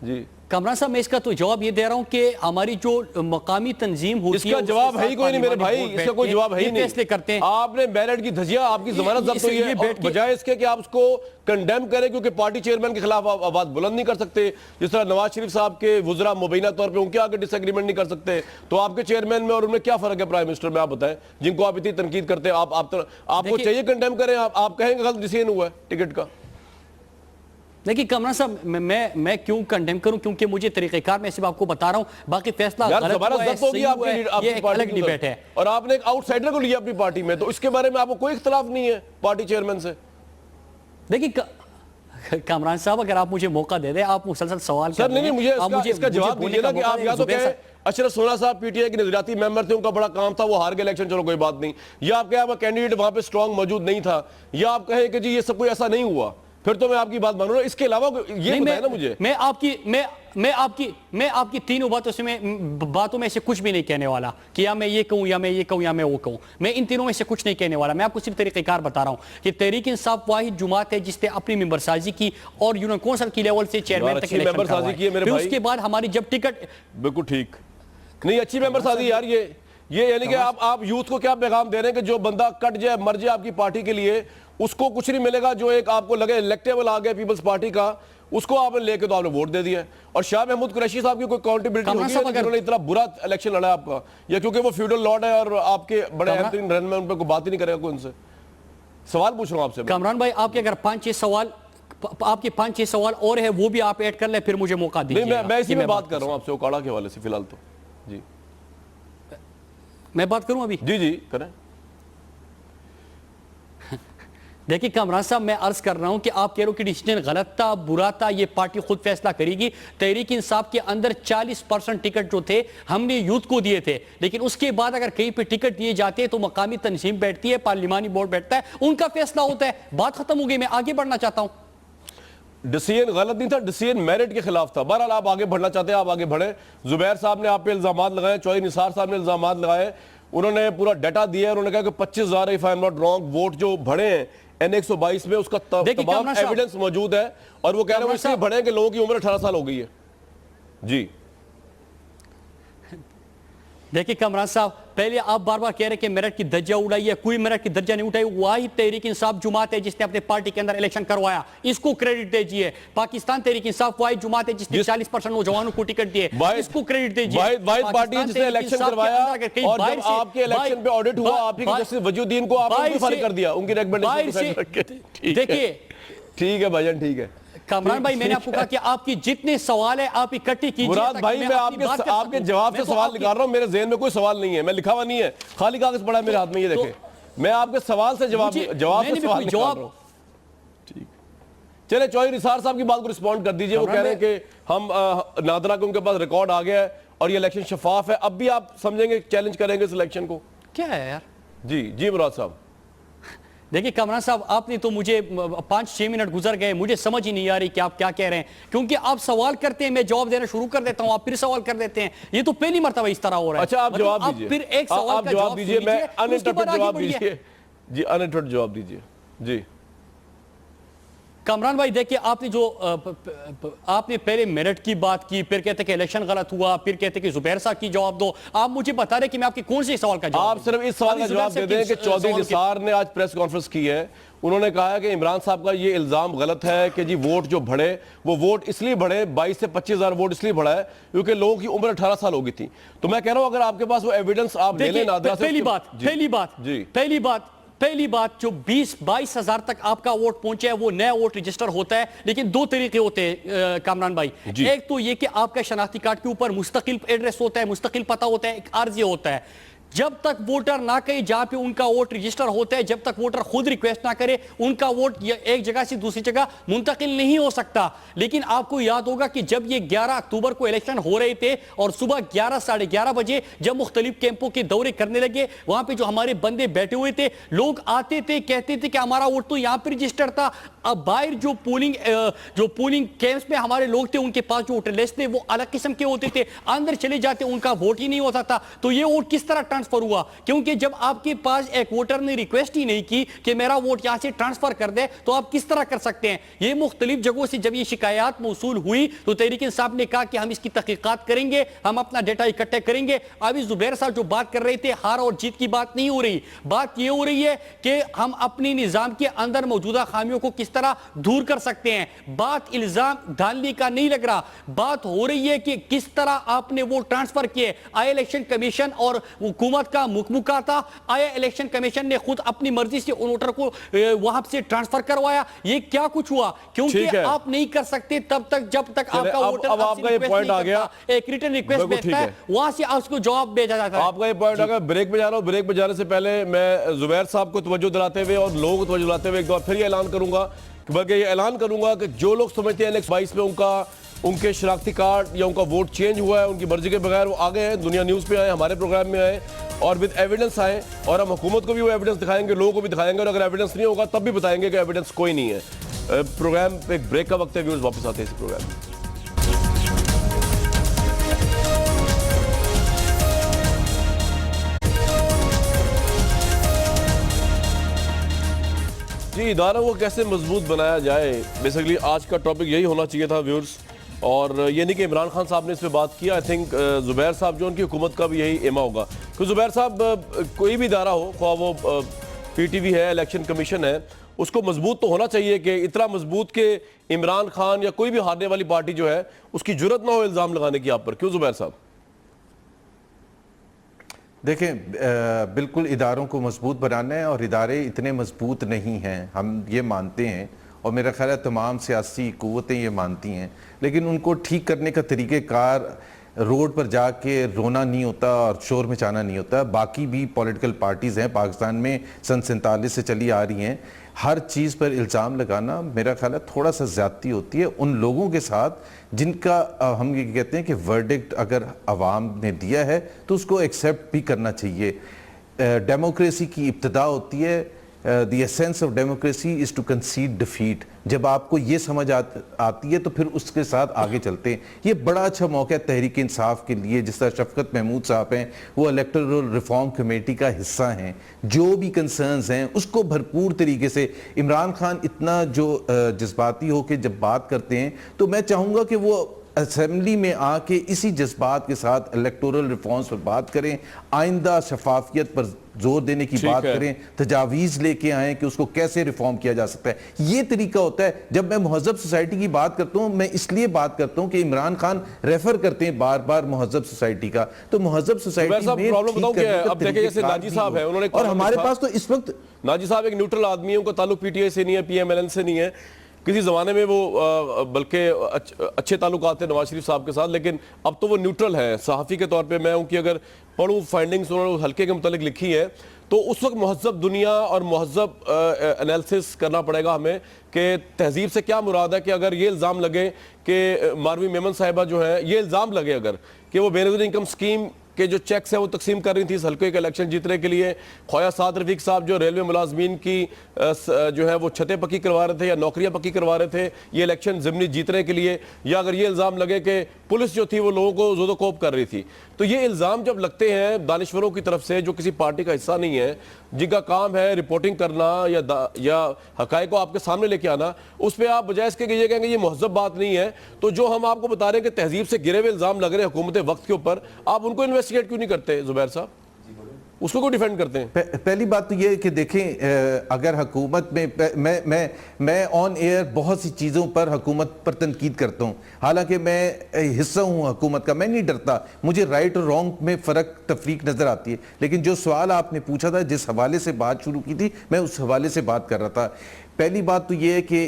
जी, कमरान साहब, मैं इसका तो जवाब ये दे रहा हूं कि हमारी जो मकामी तंजीम होती है, इसका जवाब है ही कोई नहीं मेरे भाई, इसका कोई जवाब है ही नहीं। फैसले करते हैं। आपने मेरिट की धज्जियां, आपकी जमानत जब्त हुई है, बजाय इसके कि आप उसको कंडेम करें क्योंकि पार्टी चेयरमैन के खिलाफ आप आवाज बुलंद नहीं कर सकते, जिस तरह नवाज शरीफ साहब के वुजरा मुबैना तौर पे उनके आगे डिसएग्रीमेंट नहीं कर सकते, तो आपके चेयरमैन में और उनमें क्या फर्क है प्राइम मिनिस्टर में? आप बताएं, जिनको आप इतनी तनकीद करते हैं, आपको चाहिए कंडेम करें, आप कहेंगे गलत डिसीजन हुआ है टिकट का। देखिए कमरान साहब, मैं क्यों कंडेम करूं, क्योंकि मुझे तरीकेकार मैं सिर्फ आपको बता रहा हूं, बाकी फैसला गलत हुआ है, सही हुआ है, ये एक अलग डिबेट है। और आपने एक आउटसाइडर को लिया अपनी पार्टी में, तो इसके बारे में आपको कोई इख्तिलाफ नहीं है पार्टी चेयरमैन से? देखिए कामरान साहब, अगर आप मुझे मौका दे दें, आप मुसलसल सवाल सर नहीं, मुझे इसका जवाब दीजिए ना कि आप या तो कहें अशरफ सोना साहब पीटीआई के नजरियाती मेंबर थे, उनका बड़ा काम था, वो हार गए इलेक्शन, चलो कोई बात नहीं, या आप कहें आपका कैंडिडेट वहां पे स्ट्रांग मौजूद नहीं था, या आप कहें कि जी ये सब कोई ऐसा नहीं हुआ, फिर तो मैं आपकी बात मानूंगा। इसके अलावा ये बताएं ना मुझे। मैं आपकी तीनों बातों में से कुछ भी नहीं कहने वाला कि या मैं ये कहूं या मैं ये कहूं या मैं वो कहूं, मैं इन तीनों में से कुछ नहीं कहने वाला। मैं आपको सिर्फ तरीकेकार बता रहा हूं कि तहरीक इंसाफ वाहिद जुमात है जिसने अपनी मेंबर साजी की और यूनियन कौंसिल की लेवल से चेयरमैन तक मेंबर साजी की है मेरे भाई। उसके बाद हमारी जब टिकट, बिल्कुल ठीक नहीं, अच्छी मेंबर साजी यार, ये यानी कि आप यूथ को क्या पैगाम दे रहे हैं कि जो बंदा कट जाए मर जाए आपकी पार्टी के लिए, उसको कुछ नहीं मिलेगा, जो एक आपको लगे इलेक्टेबल आ गया पीपल्स पार्टी का, उसको आपने लेके तो आपने वोट दे दिया। और शाह महमूद कुरैशी साहब की कोई काउंटेबिलिटी होगी है कि उन्होंने इतना बुरा इलेक्शन लड़ा आपका, या क्योंकि वो फ्यूडल लॉर्ड है और आपके बड़े एंथनी रन में उन पर कोई बात ही नहीं करेगा कोई उनसे? सवाल पूछ रहा हूं आपसे कामरान भाई, आपके अगर 5-6 सवाल और है वो भी आप ऐड कर ले, फिर मुझे मौका दीजिए। मैं इसी में बात कर रहा हूं आपसे ओकाड़ा के हवाले से फिलहाल तो। जी मैं बात करूं अभी? जी करें। देखिए कामरान साहब, मैं अर्ज कर रहा हूं कि आप कह रहे हो कि डिसीजन गलत था, बुरा था, ये पार्टी खुद फैसला करेगी। तहरीक इंसाफ के अंदर 40% टिकट जो थे हमने यूथ को दिए थे, लेकिन उसके बाद अगर कहीं पे टिकट दिए जाते हैं तो मकामी तंजीम बैठती है, पार्लिमानी बोर्ड बैठता है, उनका फैसला होता है, बात खत्म हो गई। मैं आगे बढ़ना चाहता हूं। डिसीजन गलत नहीं था, डिसीजन मेरिट के खिलाफ था। बहरहाल आप आगे बढ़ना चाहते हैं, आप आगे बढ़े। जुबैर साहब ने आप पे इल्जाम लगाए, चौधरी निसार साहब ने इल्जाम लगाए, उन्होंने पूरा डाटा दिया, उन्होंने कहा कि 25,000 if I am not wrong vote जो भरे हैं N122 में, उसका तमाम एविडेंस मौजूद है, और वो कह रहे हैं इसलिए भरे कि लोगों की उम्र 18 साल हो गई है। जी देखिए कमरान साहब, पहले आप बार बार कह रहे हैं कि मेरिट की धज्जियां उड़ाई है, कोई मेरिट की धज्जियां नहीं उठाई। वही तहरीक इंसाफ जुमात है जिसने अपने पार्टी के अंदर इलेक्शन करवाया, इसको क्रेडिट दीजिए। पाकिस्तान तहरीक इंसाफ वाहिद जुमात है जिसने 40% नौजवानों को टिकट दिए, इसको क्रेडिट दीजिए। वाहिद पार्टी है जिसने इलेक्शन करवाया, और जब आपके इलेक्शन पे ऑडिट हुआ, आपकी जस्टिस वजूद्दीन को आपने फारिग कर दिया उनकी रिकमेंडेशन। देखिए ठीक है भाईजान, ठीक है कामरान भाई, मैंने आपको कहा कि आपकी जितने सवाल है आप इकट्ठी कीजिए। मुराद भाई, मैं आपके जवाब से सवाल निकाल रहा हूं, मेरे ज़हन में कोई सवाल नहीं है, मैं लिखा हुआ नहीं है, खाली कागज पड़ा है मेरे हाथ में, ये देखें। मैं आपके सवाल से जवाब से सवाल निकाल रहा हूं। ठीक, चले चौधरी निसार साहब की बात को रिस्पॉन्ड कर दीजिए। वो कह रहे हैं कि हम नादरा के उनके पास रिकॉर्ड आ गया है और ये इलेक्शन शफाफ है, अब भी आप समझेंगे चैलेंज करेंगे इस इलेक्शन को? क्या है यार? जी मुराद साहब। देखिए कमरान साहब, आपने तो मुझे 5-6 मिनट गुजर गए, मुझे समझ ही नहीं आ रही कि आप क्या कह रहे हैं, क्योंकि आप सवाल करते हैं, मैं जवाब देना शुरू कर देता हूं, आप फिर सवाल कर देते हैं। ये तो पहली मर्तबा इस तरह हो रहा है। अच्छा, आप जवाब दीजिए, फिर एक सवाल का जवाब दीजिए, मैं अनइंटरप्टेड जवाब दीजिए। जी अनइंटरप्टेड जवाब दीजिए। जी कामरान भाई देखिए, आपने जो आपने पहले मेरिट की बात की, फिर कहते कि इलेक्शन गलत हुआ, फिर कहते कि जुबैर साहब की जवाब दो। आप मुझे बता रहे कि मैं आपके कौन से सवाल का जवाब आप सिर्फ इस सवाल का जवाब दे दें कि चौधरी निसार ने आज प्रेस कॉन्फ्रेंस की है, उन्होंने कहा कि इमरान साहब का ये इल्जाम गलत है कि जी वोट जो बढ़े वो वोट इसलिए बढ़े, 22 से 25,000 वोट इसलिए बढ़ा है क्योंकि लोगों की उम्र 18 साल हो गई थी। तो मैं कह रहा हूं अगर आपके पास वो एविडेंस आप ले लें नादरा से। पहली बात जो 20-22 हजार तक आपका वोट पहुंचा है वो नया वोट रजिस्टर होता है, लेकिन दो तरीके होते हैं कामरान भाई। एक तो ये कि आपका शनाख्ती कार्ड के ऊपर मुस्तकिल एड्रेस होता है, मुस्तकिल पता होता है, एक आर्जी होता है। जब तक वोटर ना कहे जहां पे उनका वोट रजिस्टर होता है, जब तक वोटर खुद रिक्वेस्ट ना करे, उनका वोट एक जगह से दूसरी जगह मुंतकिल नहीं हो सकता। लेकिन आपको याद होगा कि जब ये 11 अक्टूबर को इलेक्शन हो रहे थे और सुबह 11 साढ़े 11 बजे जब मुख्तलिफ कैंपों के दौरे करने लगे, वहां पे जो हमारे बंदे बैठे हुए थे, लोग आते थे कहते थे कि हमारा वोट तो यहां पर रजिस्टर था। अब बाहर जो पोलिंग कैंप्स में हमारे लोग थे, उनके पास जो वोटर लिस्ट थे वो अलग किस्म के होते थे, अंदर चले जाते उनका वोट ही नहीं होता था। तो ये वोट किस तरह ट्रांसफर हुआ? क्योंकि जब आपके पास एक वोटर ने रिक्वेस्ट ही नहीं की कि मेरा वोट यहां से ट्रांसफर कर दे, तो आप किस तरह कर सकते हैं? ये मुख्तलिफ जगहों से जब ये शिकायत मौसूल हुई तो तहरीक इंसाफ ने कहा कि हम इसकी तहकीकात करेंगे, हम अपना डेटा इकट्ठे करेंगे। अभी जुबैर साहब जो बात कर रहे थे, हार और जीत की बात नहीं हो रही, बात यह हो रही है कि हम अपने निजाम के अंदर मौजूदा खामियों को किस तरह दूर कर सकते हैं। बात इल्जाम डालने का नहीं लग रहा, बात हो रही है कि किस तरह आपने वो ट्रांसफर किए। आया इलेक्शन कमीशन और हुकूमत का मुकमुका था, आया इलेक्शन कमीशन ने खुद अपनी मर्जी से उन वोटर को वहां से ट्रांसफर करवाया? ये क्या कुछ हुआ? क्योंकि आप नहीं कर सकते तब तक जब तक आपका वोटर अब आपका ये पॉइंट आ गया, एक रिटर्न रिक्वेस्ट भेजता है, वहां से उसको जवाब भेजा जाता है। आपका ये पॉइंट आ गया। ब्रेक पे जा रहा हूं, ब्रेक पे जाने से पहले मैं जुबैर साहब को तवज्जो दिलाते हुए और लोगों को तवज्जो दिलाते हुए एक बार फिर ये ऐलान करूंगा, बल्कि ये ऐलान करूंगा कि जो लोग समझते हैं नेक्स्ट 22 में उनके शनाख्ती कार्ड या उनका वोट चेंज हुआ है उनकी मर्जी के बगैर, वो आगे हैं, दुनिया न्यूज़ पे आए, हमारे प्रोग्राम में आए और विद एविडेंस आए, और हम हुकूमत को भी वो एविडेंस दिखाएंगे, लोगों को भी दिखाएंगे, और अगर एविडेंस नहीं होगा तब भी बताएंगे कि एविडेंस कोई नहीं है। प्रोग्राम पे एक ब्रेक का वक्त है, व्यूअर्स वापस आते हैं इस प्रोग्राम में। जी, इदारों को कैसे मजबूत बनाया जाए, बेसिकली आज का टॉपिक यही होना चाहिए था व्यूअर्स। और ये नहीं कि इमरान खान साहब ने इस पर बात किया, आई थिंक जुबैर साहब जो उनकी हुकूमत का भी यही एमा होगा। तो जुबैर साहब, कोई भी इदारा हो, ख्वाह वो PTV है, इलेक्शन कमीशन है, उसको मजबूत तो होना चाहिए कि इतना मजबूत कि इमरान खान या कोई भी हारने वाली पार्टी जो है उसकी जुर्रत ना हो इल्ज़ाम लगाने की आप पर। क्यों जुबैर साहब? देखें, बिल्कुल इदारों को मजबूत बनाना है और इदारे इतने मजबूत नहीं हैं, हम ये मानते हैं, और मेरा ख्याल है तमाम सियासी क़ुव्वतें ये मानती हैं, लेकिन उनको ठीक करने का तरीक़ेकार रोड पर जाके रोना नहीं होता और शोर मचाना नहीं होता। बाकी भी पॉलिटिकल पार्टीज़ हैं पाकिस्तान में, सन 47 से चली आ रही हैं, हर चीज़ पर इल्ज़ाम लगाना मेरा ख्याल है थोड़ा सा ज़्यादती होती है उन लोगों के साथ जिनका हम ये कहते हैं कि वर्डिक्ट अगर आवाम ने दिया है तो उसको एक्सेप्ट भी करना चाहिए। डेमोक्रेसी की इब्तिदा होती है, the essence of democracy is to concede defeat. जब आपको ये समझ आती है तो फिर उसके साथ आगे चलते हैं। ये बड़ा अच्छा मौका है तहरीक इंसाफ के लिए, जिस तरह शफकत महमूद साहब हैं, वो इलेक्टोरल रिफॉर्म कमेटी का हिस्सा हैं, जो भी कंसर्न्स हैं उसको भरपूर तरीके से, इमरान खान इतना जो जज्बाती हो के जब बात करते हैं तो मैं चाहूँगा कि वो असेंबली में आके इसी जज्बात के साथ इलेक्टोरल रिफॉर्म्स पर बात करें, आइंदा शफाफियत पर जोर देने की बात करें, तजावीज़ लेके आएँ कि उसको कैसे रिफॉर्म किया जा सकता है। ये तरीका होता है। जब मैं महज़ब सोसाइटी की बात करता हूँ, मैं इसलिए बात करता हूँ कि इमरान खान रेफर करते हैं बार बार महज़ब सोसाइटी का, तो महज़ब सोसाइटी में प्रॉब्लम बताऊं क्या है? अब देखिए जैसे नाजी साहब है, उन्होंने, और हमारे पास तो इस वक्त नाजी साहब एक न्यूट्रल आदमी है, उनका ताल्लुक PTI से नहीं है, PMLN से नहीं है, किसी ज़माने में वो बल्कि अच्छे ताल्लुकात थे नवाज शरीफ साहब के साथ, लेकिन अब तो वो न्यूट्रल है। सहाफ़ी के तौर पे मैं उनकी अगर पढ़ूँ फाइंडिंग्स उन्होंने उस हल्के के मुतालिक लिखी है, तो उस वक्त महज़ब दुनिया और महज़ब एनालिसिस करना पड़ेगा हमें कि तहज़ीब से क्या मुराद है। कि अगर ये इल्ज़ाम लगे कि मारवी मेमन साहिबा जो है, ये इल्ज़ाम लगे अगर कि वो बेनज़ीर इनकम स्कीम के जो चेक्स है वो तकसीम कर रही थी इस हल्के के इलेक्शन जीतने के लिए। ख्वाजा साद रफीक साहब जो रेलवे मुलाजमीन की जो है वो छतें पक्की करवा रहे थे या नौकरियां पक्की करवा रहे थे ये इलेक्शन ज़िमनी जीतने के लिए, या अगर ये इल्ज़ाम लगे कि पुलिस जो थी वो लोगों को ज़ोदोकोप कर रही थी। तो ये इल्ज़ाम जब लगते हैं दानिश्वरों की तरफ से जो किसी पार्टी का हिस्सा नहीं है, जिनका काम है रिपोर्टिंग करना या हक़ाइक़ को आपके सामने लेके आना, उस पर आप बजाय इसके ये कहेंगे ये महज़ब बात नहीं है, तो जो हम आपको बता रहे हैं कि तहजीब से गिरे हुए इल्ज़ाम लग रहे हैं हुकूमत वक्त के ऊपर, आप उनको इन्वेस्टिगेट क्यों नहीं करते जुबैर साहब? उसको क्यों डिफेंड करते हैं? पहली बात तो ये है कि देखें, अगर हुकूमत में मैं ऑन एयर बहुत सी चीज़ों पर हुकूमत पर तनकीद करता हूँ, हालांकि मैं हिस्सा हूँ हुकूमत का, मैं नहीं डरता, मुझे राइट और रॉन्ग में फ़र्क तफरीक नज़र आती है। लेकिन जो सवाल आपने पूछा था, जिस हवाले से बात शुरू की थी, मैं उस हवाले से बात कर रहा था। पहली बात तो ये है कि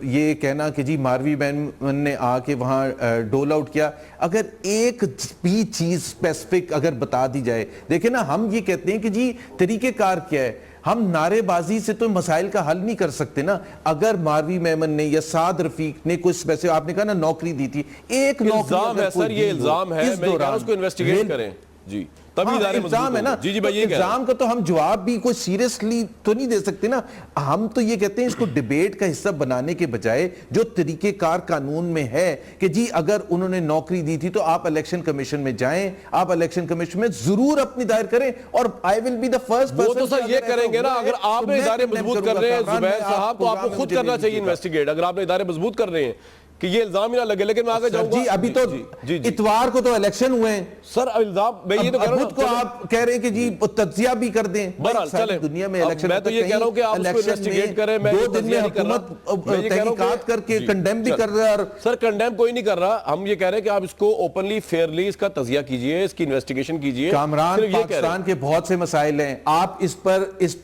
ये कहना कि जी मारवी मैमन ने आके वहाँ डोल आउट किया, अगर एक भी चीज़ स्पेसिफिक अगर बता दी जाए, देखे ना, हम ये कहते हैं कि जी तरीक़ेकार क्या है, हम नारेबाजी से तो मसाइल का हल नहीं कर सकते ना। अगर मारवी मेमन ने या साद रफीक ने कोई स्पेसिफिक, आपने कहा ना नौकरी दी थी, एक इल्जाम है सर, ये इल्जाम है, मैं कह रहा हूं उसको इन्वेस्टिगेट करें जी, तभी इल्जाम है ना। जी जी भाई, ये इल्जाम का तो हम जवाब भी कोई सीरियसली तो नहीं दे सकते ना। हम तो ये कहते हैं इसको डिबेट का हिस्सा बनाने के बजाय जो तरीकेकार कानून में है कि जी अगर उन्होंने नौकरी दी थी तो आप इलेक्शन कमीशन में जाएं, आप इलेक्शन कमीशन में जरूर अपनी दायर करें, और I will be the first person. वो तो सर ये करेंगे ना, अगर आप इदारे मजबूत कर रहे हैं जुबैर साहब, तो आपको खुद करना चाहिए इन्वेस्टिगेट, अगर आपने इदारे मजबूत कर रहे हैं कि ये इल्जाम ही ना लगे। लेकिन मैं आगे जाऊंगा जी, अभी तो इतवार को तो इलेक्शन हुए हैं सर, इल्जाम मैं ये तो कह रहा हूं, को आप कह रहे हैं कि जी तज्जिया भी कर दें। बहरहाल चले, दुनिया में इलेक्शन, मैं तो ये कह रहा हूं कि आप उसको इन्वेस्टिगेट करें। मैं 2 दिन में हुकूमत तहकीकात करके कंडेम भी कर रहा है। सर कंडेम कोई नहीं कर रहा, हम ये कह रहे हैं कि आप इसको ओपनली फेयरली इसका तज्जिया कीजिए, इसकी इन्वेस्टिगेशन कीजिए। कामरान, पाकिस्तान के बहुत से मसाइल हैं, आप इस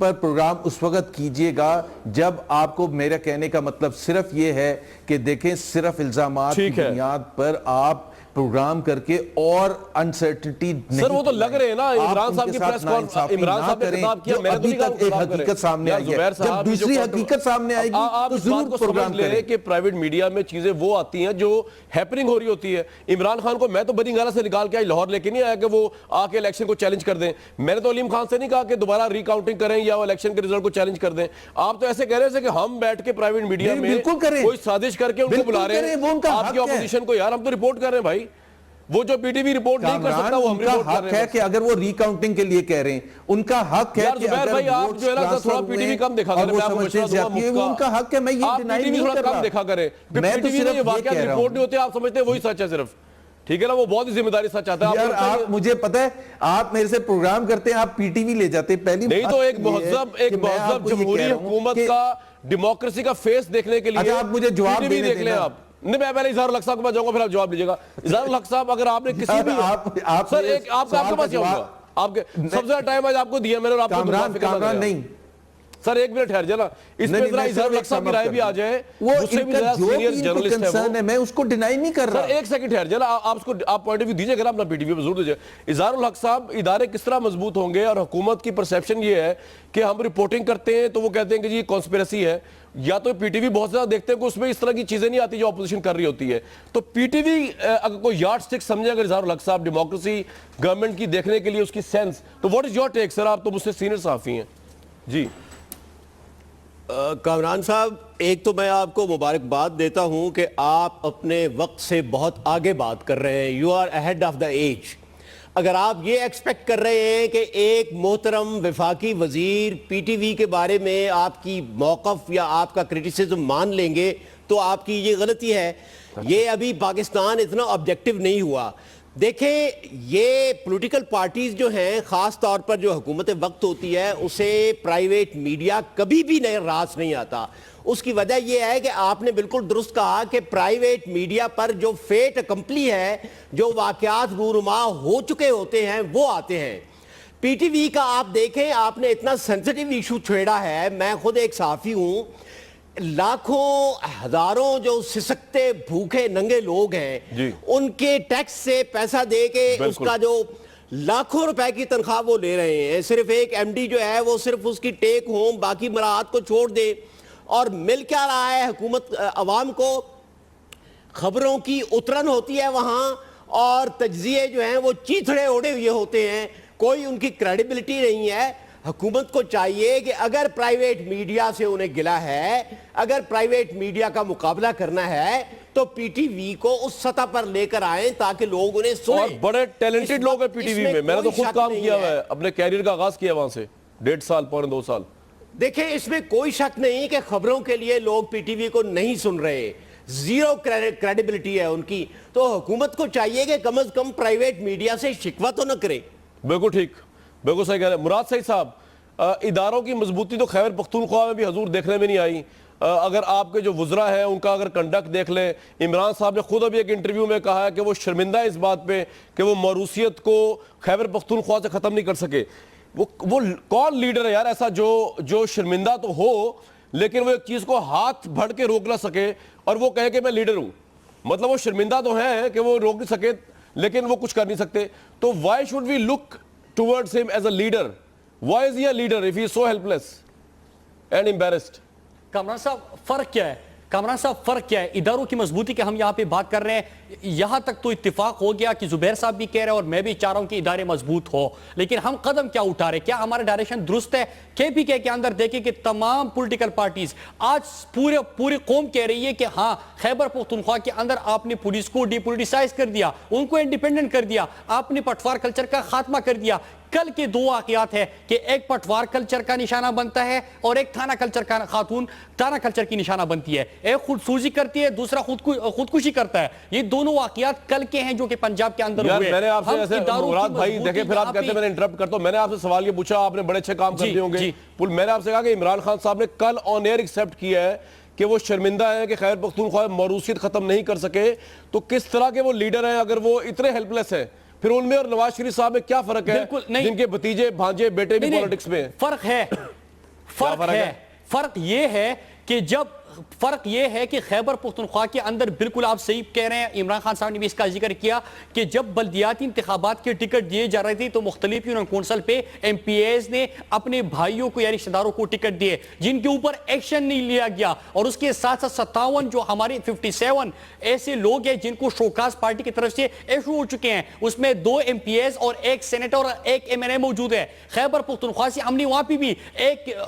पर प्रोग्राम उस वक्त कीजिएगा जब आपको, मेरा कहने का मतलब सिर्फ ये है कि देखें, सिर्फ इल्जामात की बुनियाद पर आप प्रोग्राम करके और अनसर्टेनिटी नहीं। सर वो तो लग रहे हैं ना, इमरान साहब की प्रेस कॉन्फ्रेंस, इमरान साहब ने खिताब किया, मैंने तो नहीं कहा एक हकीकत सामने आई है, जब दूसरी हकीकत सामने आएगी आप तो जरूर प्रोग्राम करें कि प्राइवेट मीडिया में चीजें वो आती हैं जो हैपनिंग हो रही होती है। इमरान खान को मैं तो बनीगाला से निकाल के आई, लाहौर लेके नहीं आया कि वो आके इलेक्शन को चैलेंज कर दें। मैंने तो अलीम खान से नहीं कहा कि दोबारा रिकाउंटिंग करें या इलेक्शन के रिजल्ट को चैलेंज कर दें। आप तो ऐसे कह रहे थे कि हम बैठ के प्राइवेट मीडिया में कोई साजिश करके उनको बुला रहे हैं, आपकी ऑपोजिशन को। यार हम तो रिपोर्ट कर रहे हैं भाई, वो जो पीटीवी रिपोर्ट नहीं कर सकता वो हम रिपोर्ट कर रहे हैं। है कि अगर वो रिकाउंटिंग के लिए कह रहे हैं, उनका हक है कि अगर भाई आप जो है ना थोड़ा पीटीवी कम देखा करें, मैं आपको मशवरा दूंगा मुफ्त का, उनका हक है, मैं ये डिनाई नहीं कर रहा, कम देखा करें। मैं तो पीटीवी में ये वाकया रिपोर्ट नहीं होते, आप समझते हैं वही सच है सिर्फ, ठीक है ना, वो बहुत ही जिम्मेदारी सच आता है। यार आप, मुझे पता है, आप मेरे से प्रोग्राम करते हैं, आप पीटीवी ले जाते हैं, पहली नहीं तो एक महज़ब जमहूरी हुकूमत का, डेमोक्रेसी का फेस देखने के लिए आप मुझे जवाब देख लें। आप नहीं, मैं पहले इजहारुल हक साहब के पास जाऊंगा, फिर आप जवाब लीजिएगा। इजहारुल हक साहब, अगर आपने किसी भी आप सर एक आपके पास जाऊंगा, आपके सबसे ज्यादा टाइम आज आपको दिया मैंने, और आपको नहीं सर एक मिनट ठहर जाना, इसमें जरा इजहारुल हक साहब की राय भी आ जाए, वो उससे भी ज्यादा सीनियर जर्नलिस्ट है, मैं उसको डिनाई नहीं कर रहा। सर एक सेकंड ठहर जाना, आप उसको आप पॉइंट ऑफ व्यू दीजिएगा ना अपना, पीटीवी पे जरूर दीजिए। इजहारुल हक साहब, इदारे किस तरह मजबूत होंगे, और हुकूमत की परसेप्शन ये है कि हम रिपोर्टिंग करते हैं तो वो कहते हैं कि जी कॉन्स्पिरेसी है, या तो पीटीवी बहुत ज्यादा देखते हैं कि उसमें इस तरह की चीजें नहीं आती जो अपोजिशन कर रही होती है। तो पीटीवी अगर कोई यार्ड स्टिक समझे अगर इजहारुल हक साहब डेमोक्रेसी गवर्नमेंट की देखने के लिए उसकी सेंस, तो what is your take sir? आप तो मुझसे सीनियर सहाफी हैं जी। कामरान साहब, एक तो मैं आपको मुबारकबाद देता हूं कि आप अपने वक्त से बहुत आगे बात कर रहे हैं, you are ahead of the age. अगर आप ये एक्सपेक्ट कर रहे हैं कि एक मोहतरम वफाकी वजीर पीटीवी के बारे में आपकी मौक़िफ़ या आपका क्रिटिसिज्म मान लेंगे तो आपकी ये गलती है। ये अभी पाकिस्तान इतना ऑब्जेक्टिव नहीं हुआ। देखें, ये पॉलिटिकल पार्टीज जो हैं, ख़ास तौर पर जो हुकूमत वक्त होती है, उसे प्राइवेट मीडिया कभी भी नए रास नहीं आता। उसकी वजह यह है कि आपने बिल्कुल दुरुस्त कहा कि प्राइवेट मीडिया पर जो फेट अकम्पली है, जो वाक़यात रूनुमा हो चुके होते हैं, वो आते हैं। पीटीवी का आप देखें, आपने इतना सेंसिटिव इशू छेड़ा है। मैं खुद एक सहाफ़ी हूँ, लाखों हजारों जो सिसकते भूखे नंगे लोग हैं, उनके टैक्स से पैसा दे के उसका जो लाखों रुपए की तनख्वाह वो ले रहे हैं। सिर्फ एक एमडी जो है वो सिर्फ उसकी टेक होम, बाकी मराहत को छोड़ दे, और मिल क्या रहा है हुकूमत अवाम को? खबरों की उतरन होती है वहां, और तज्जिए जो हैं वो चीथड़े ओढ़े हुए होते हैं, कोई उनकी क्रेडिबिलिटी नहीं है। हुकूमत को चाहिए कि अगर प्राइवेट मीडिया से उन्हें गिला है, अगर प्राइवेट मीडिया का मुकाबला करना है, तो पीटीवी को उस सतह पर लेकर आए ताकि लोग उन्हें सुने। और बड़े टैलेंटेड लोग हैं पीटीवी में, मैंने तो खुद काम किया हुआ है, अपने कैरियर का आगाज किया वहां से 1.5 साल, पौने 2 साल। देखिए, इसमें कोई शक नहीं कि खबरों के लिए लोग पीटीवी को नहीं सुन रहे, जीरो क्रेडिबिलिटी है उनकी। तो हुकूमत को चाहिए कि कम से कम प्राइवेट मीडिया से शिकवा तो न करे। बिल्कुल ठीक, बिल्कुल सही कह रहे हैं मुराद सईद साहब। इदारों की मजबूती तो खैबर पख्तूनख्वा में भी हजूर देखने में नहीं आई। अगर आपके जो वुज़रा हैं उनका अगर कंडक्ट देख ले, इमरान साहब ने खुद अभी एक इंटरव्यू में कहा है कि वो शर्मिंदा है इस बात पे कि वो मौरूसियत को खैबर पख्तूनख्वा से ख़त्म नहीं कर सके। वो कौन लीडर है यार ऐसा जो शर्मिंदा तो हो लेकिन वो एक चीज़ को हाथ भर के रोक ना सके और वो कहे कि मैं लीडर हूँ। मतलब वो शर्मिंदा तो है कि वो रोक नहीं सके लेकिन वो कुछ कर नहीं सकते। तो why should we look towards him as a leader? Why is he a leader if he is so helpless and embarrassed? Kamran साहब, फर्क क्या है? कामरान साहब, फर्क क्या है? इदारों की मजबूती की हम यहाँ पे बात कर रहे हैं। यहाँ तक तो इत्तेफाक हो गया कि जुबैर साहब भी कह रहे हैं और मैं भी चाह रहा हूँ कि इदारे मजबूत हो, लेकिन हम कदम क्या उठा रहे? क्या हमारा डायरेक्शन दुरुस्त है? केपीके के अंदर देखें कि तमाम पॉलिटिकल पार्टीज आज पूरी कौम कह रही है कि हाँ, खैबर पख्तूनख्वा के अंदर आपने पुलिस को डिपोलिटिसाइज कर दिया, उनको इंडिपेंडेंट कर दिया, आपने पटवार कल्चर का खात्मा कर दिया। कल के दो वाकयात है कि एक पटवार कल्चर का निशाना बनता है और एक थाना कल्चर का खातून थाना कल्चर की निशाना बनती है। एक खुदसूजी करती है, दूसरा खुदकुशी करता है। ये दोनों वाकयात कल के हैं जो कि पंजाब के अंदर हुए। मैंने आपसे ऐसे मुराद भाई देखे, फिर आप कहते हैं मैंने इंटरप्ट करता हूं। मैंने आपसे सवाल ये पूछा, आपने बड़े अच्छे काम कर दिए होंगे। मैंने आपसे कहा कि इमरान खान साहब ने कल ऑन एयर एक्सेप्ट किया है कि वो शर्मिंदा है कि खैबर पख्तूनख्वा मौरूसियत खत्म नहीं कर सके। तो किस तरह के वो लीडर हैं अगर वो इतने हेल्पलेस हैं? फिर उनमें और नवाज शरीफ साहब में क्या फर्क है जिनके भतीजे भांजे बेटे भी पॉलिटिक्स में? फर्क है, फर्क ये है कि जब फर्क यह है कि खैबर पख्तूनख्वा के अंदर, बिल्कुल आप सही कह रहे हैं, इमरान खान साहब ने भी इसका जिक्र किया कि जब बल्दियाती इंतखाबात के टिकट दिए जा रहे थे तो मुख्तलिफ यूनियन कौंसिल पे एमपीएज ने अपने भाइयों को या रिश्तेदारों को टिकट दिए जिनके ऊपर एक्शन नहीं लिया गया। और उसके साथ साथ 57 जो हमारे 57 ऐसे लोग हैं जिनको शोकाज पार्टी की तरफ से इशू हो चुके हैं, उसमें 2 एमपीएज और 1 सेनेटर और 1 एमएनए मौजूद है। खैबर पख्तूनख्वा से हमने वहां पर भी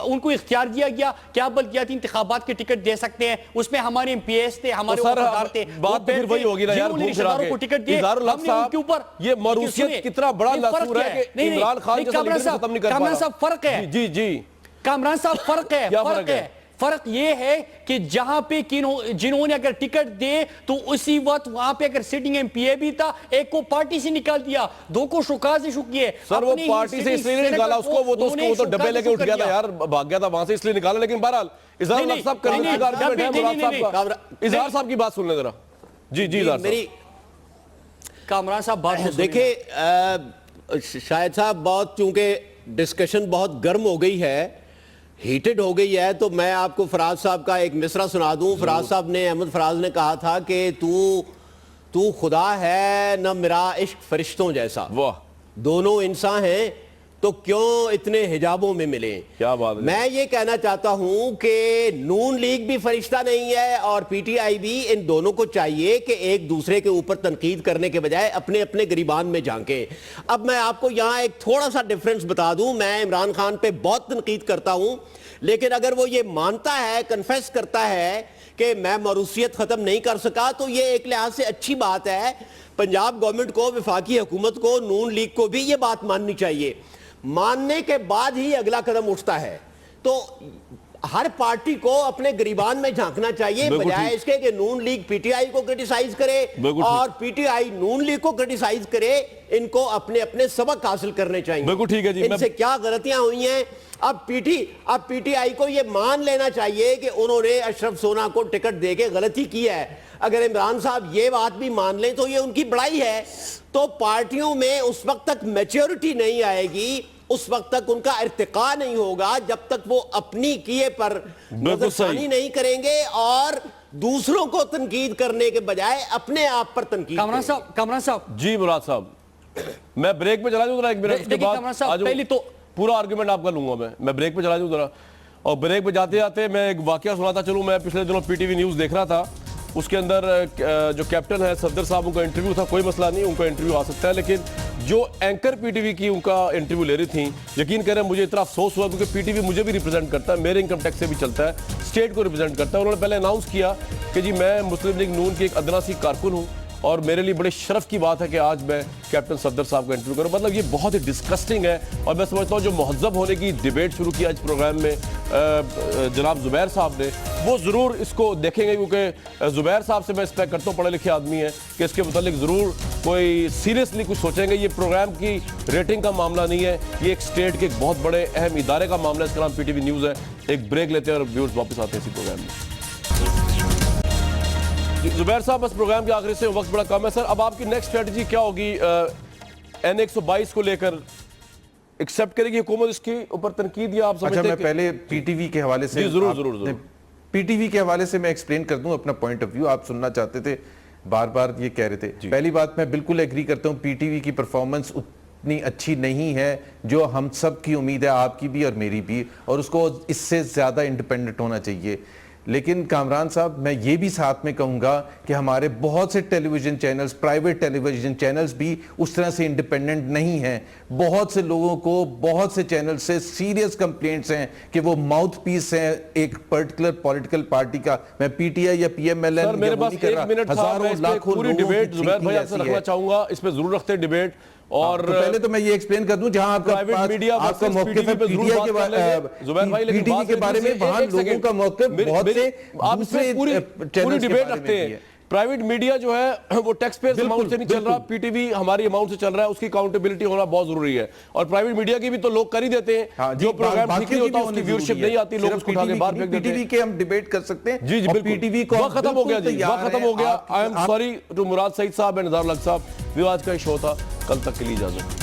उनको इख्तियार दिया गया कि आप बल्दियाती इंतखाबात के टिकट दे सकते हैं। उसमें हमारे एमपीएस थे, हमारे वफादार थे, बात फिर वही होगी ना यार, रिश्तेदारों को टिकट दिए, हमने उनके ऊपर ये मौरूसियत कितना बड़ा लसूर है कि इमरान खान जैसा लीडर खत्म नहीं कर पा रहा। कामरान साहब, फर्क है जी कामरान साहब, फर्क है। फर्क ये है कि जहां पे जिन्होंने अगर टिकट दे तो उसी वक्त वहां पे अगर सिटिंग एमपीए भी था, एक को पार्टी से निकाल दिया, 2 को शोकाज इशू किए। सर वो पार्टी से इसलिए निकाला उसको, वो तो डब्बे लेके उठ गया था यार, भाग गया था वहां से, इसलिए निकाला। लेकिन बहरहाल इजहार साहब की बात सुन ले जरा। जी मेरी कामरान साहब बात देखिए, शायद साहब बहुत चूंकि डिस्कशन बहुत गर्म हो गई है, हीटेड हो गई है, तो मैं आपको फराज साहब का एक मिसरा सुना दूं। फराज साहब ने, अहमद फराज ने कहा था कि तू खुदा है न मेरा इश्क फरिश्तों जैसा। वाह, दोनों इंसान हैं तो क्यों इतने हिजाबों में मिले? क्या बात है। मैं ये कहना चाहता हूं कि नून लीग भी फरिश्ता नहीं है और पीटीआई भी। इन दोनों को चाहिए कि एक दूसरे के ऊपर तनकीद करने के बजाय अपने अपने गिरीबान में झांके। अब मैं आपको यहां एक थोड़ा सा डिफरेंस बता दूं। मैं इमरान खान पे बहुत तनकीद करता हूं, लेकिन अगर वो ये मानता है, कन्फेस करता है कि मैं मौरूसियत खत्म नहीं कर सका, तो ये एक लिहाज से अच्छी बात है। पंजाब गवर्नमेंट को, वफाकी हुकूमत को, नून लीग को भी ये बात माननी चाहिए। मानने के बाद ही अगला कदम उठता है। तो हर पार्टी को अपने गिरीबान में झांकना चाहिए, बजाय इसके कि नून लीग पीटीआई को क्रिटिसाइज करे और पीटीआई नून लीग को क्रिटिसाइज करे। इनको अपने अपने सबक हासिल करने चाहिए। बिल्कुल ठीक है जी। इनसे क्या गलतियां हुई हैं, अब पीटीआई को यह मान लेना चाहिए कि उन्होंने अशरफ सोना को टिकट देके गलती की है। अगर इमरान साहब ये बात भी मान लें तो ये उनकी बड़ाई है। तो पार्टियों में उस वक्त तक मैच्योरिटी नहीं आएगी, उस वक्त तक उनका इर्तिका नहीं होगा, जब तक वो अपनी किए पर नजरसानी नहीं करेंगे और दूसरों को तनकीद करने के बजाय अपने आप पर तनकीद। कामरान साहब जी, मुराद साहब मैं ब्रेक पे चला जाऊं जरा 1 मिनट, उसके बाद पहले तो पूरा आर्गुमेंट आपका लूंगा। मैं ब्रेक पे चला जाऊं जरा, और ब्रेक पे जाते जाते मैं एक वाकया सुनाता चलूं। मैं पिछले दिनों पीटीवी न्यूज देख रहा था उसके अंदर जो कैप्टन है सफदर साहब, उनका इंटरव्यू था, कोई मसला नहीं, उनका इंटरव्यू आ सकता है। लेकिन जो एंकर पीटीवी की उनका इंटरव्यू ले रही थी, यकीन करें मुझे इतना अफसोस हुआ, क्योंकि पीटीवी मुझे भी रिप्रेजेंट करता है, मेरे इनकम टैक्स से भी चलता है, स्टेट को रिप्रेजेंट करता है। उन्होंने पहले अनाउंस किया कि जी मैं मुस्लिम लीग नून की एक अदना सी कारकुन हूँ और मेरे लिए बड़े शर्फ की बात है कि आज मैं कैप्टन सफदर साहब का इंटरव्यू करूं। मतलब ये बहुत ही डिस्कस्टिंग है। और मैं समझता हूं जो महज़ब होने की डिबेट शुरू किया इस प्रोग्राम में जनाब ज़ुबैर साहब ने, वो ज़रूर इसको देखेंगे, क्योंकि ज़ुबैर साहब से मैं एक्सपेक्ट करता हूँ, पढ़े लिखे आदमी है, कि इसके मुतालिक ज़रूर कोई सीरियसली कुछ सोचेंगे। ये प्रोग्राम की रेटिंग का मामला नहीं है, ये एक स्टेट के एक बहुत बड़े अहम इदारे का मामला है। इसका नाम PTV न्यूज़ है। एक ब्रेक लेते हैं और व्यूअर्स वापस आते हैं इसी प्रोग्राम में। जुबैर साहब, बस प्रोग्राम के आखिरी से वक्त बड़ा कम है सर, अब आपकी नेक्स्ट स्ट्रेटजी क्या होगी? N122 को लेकर एक्सेप्ट करेगी हुकूमत इसके ऊपर तनकीद, या आप समझते हैं? अच्छा, मैं पहले पीटीवी के हवाले से जरूर पीटीवी के हवाले से मैं एक्सप्लेन कर दूं अपना पॉइंट ऑफ व्यू। आप सुनना चाहते थे, बार बार ये कह रहे थे। पहली बात, मैं बिल्कुल एग्री करता हूं, पीटीवी की परफॉर्मेंस उतनी अच्छी नहीं है जो हम सब की उम्मीद है, आपकी भी और मेरी भी, और उसको इससे ज्यादा इंडिपेंडेंट होना चाहिए। लेकिन कामरान साहब, मैं ये भी साथ में कहूंगा कि हमारे बहुत से television channels, private television channels भी उस तरह से इंडिपेंडेंट नहीं हैं। बहुत से लोगों को बहुत से चैनल से सीरियस कंप्लेंट्स हैं कि वो माउथ पीस हैं एक पर्टिकुलर पॉलिटिकल पार्टी का। मैं पीटीआई या PMLN सर, मेरे पास 1 मिनट था, मैं इस पे पूरी डिबेट जुबैर भाई आपसे रखना चाहूंगा, इस पे जरूर रखते हैं डिबेट। और तो पहले तो मैं ये एक्सप्लेन कर दूं, जहां आपका प्राइवेट मीडिया आपका मौक़िफ़ है पीटीआई के बारे में, वहां लोगों का मौक़िफ़ बहुत से दूसरे पूरी डिबेट रखते हैं। प्राइवेट मीडिया जो है वो टैक्स पेयर अमाउंट से नहीं चल रहा, पीटीवी हमारी अमाउंट से चल रहा है, उसकी अकाउंटेबिलिटी होना बहुत जरूरी है। और प्राइवेट मीडिया की भी तो लोग कर ही देते हैं, जो प्रोग्राम ठीक नहीं होता उसकी व्यूअरशिप नहीं आती, लोग उसको उठा के बाहर फेंक देते हैं। पीटीवी के हम डिबेट कर सकते हैं। जी बिल्कुल, पीटीवी को खत्म हो गया जी, खत्म हो गया। आई एम सॉरी टू मुराद सईद साहब एंड निज़ार लक साहब, आज का शो था, कल तक के लिए इजाजत।